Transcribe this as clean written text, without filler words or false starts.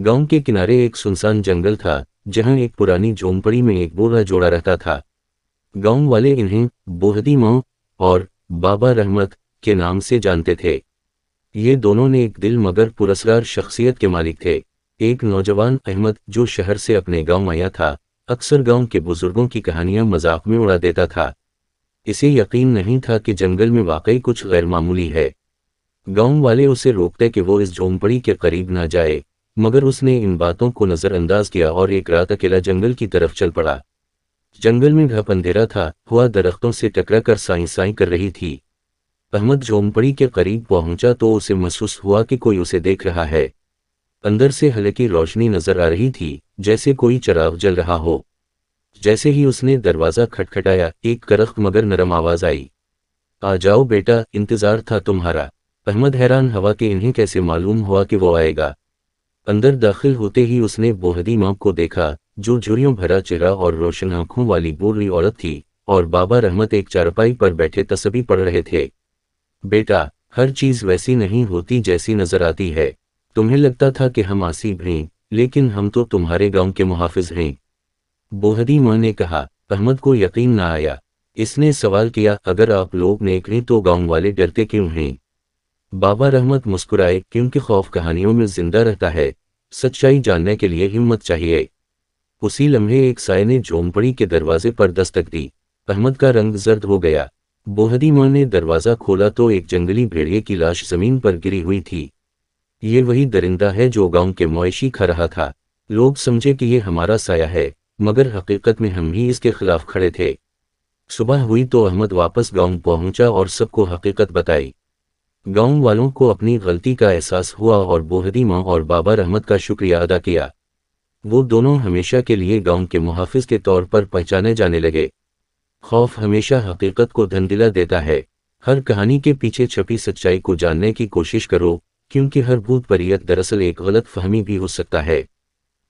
गांव के किनारे एक सुनसान जंगल था, जहां एक पुरानी झोंपड़ी में एक बूढ़ा जोड़ा रहता था। गांव वाले इन्हें बोहदी माँ और बाबा रहमत के नाम से जानते थे। ये दोनों ने एक दिल मगर पुरस्कार शख्सियत के मालिक थे। एक नौजवान अहमद जो शहर से अपने गांव आया था, अक्सर गांव के बुजुर्गों की कहानियां मजाक में उड़ा देता था। इसे यकीन नहीं था कि जंगल में वाकई कुछ गैर मामूली है। गांव वाले उसे रोकते कि वो इस झोंपड़ी के करीब ना जाए, मगर उसने इन बातों को नज़रअंदाज किया और एक रात अकेला जंगल की तरफ चल पड़ा। जंगल में घना अंधेरा था, हवा दरख्तों से टकरा कर साई साई कर रही थी। अहमद झोंपड़ी के करीब पहुंचा तो उसे महसूस हुआ कि कोई उसे देख रहा है। अंदर से हल्की रोशनी नजर आ रही थी, जैसे कोई चिराग जल रहा हो। जैसे ही उसने दरवाज़ा खटखटाया, एक करख्त मगर नरम आवाज़ आई, आ जाओ बेटा, इंतज़ार था तुम्हारा। अहमद हैरान हुआ कि इन्हें कैसे मालूम हुआ कि वो आएगा। अंदर दाखिल होते ही उसने बोहदी माँ को देखा, जो झुर्रियों भरा चेहरा और रोशन आंखों वाली बूढ़ी औरत थी, और बाबा रहमत एक चारपाई पर बैठे तस्बीह पढ़ रहे थे। बेटा, हर चीज़ वैसी नहीं होती जैसी नजर आती है। तुम्हें लगता था कि हम आसिफ हैं, लेकिन हम तो तुम्हारे गांव के मुहाफिज हैं, बोहदी माँ ने कहा। अहमद को यकीन ना आया। इसने सवाल किया, अगर आप लोग नेक हैं तो गांव वाले डरते क्यों हैं? बाबा रहमत मुस्कुराए, क्योंकि खौफ कहानियों में जिंदा रहता है, सच्चाई जानने के लिए हिम्मत चाहिए। उसी लम्हे एक साये ने झोंपड़ी के दरवाजे पर दस्तक दी। अहमद का रंग जर्द हो गया। बोहदी माँ ने दरवाज़ा खोला तो एक जंगली भेड़िए की लाश जमीन पर गिरी हुई थी। ये वही दरिंदा है जो गांव के मवेशी खा रहा था। लोग समझे कि ये हमारा साया है, मगर हकीकत में हम ही इसके खिलाफ खड़े थे। सुबह हुई तो अहमद वापस गांव पहुंचा और सबको हकीकत बताई। गांव वालों को अपनी गलती का एहसास हुआ और बोहदी माँ और बाबा रहमत का शुक्रिया अदा किया। वो दोनों हमेशा के लिए गांव के मुहाफिज के तौर पर पहचाने जाने लगे। खौफ हमेशा हकीकत को धंधिला देता है। हर कहानी के पीछे छपी सच्चाई को जानने की कोशिश करो, क्योंकि हर भूत परियत दरअसल एक गलत फहमी भी हो सकता है।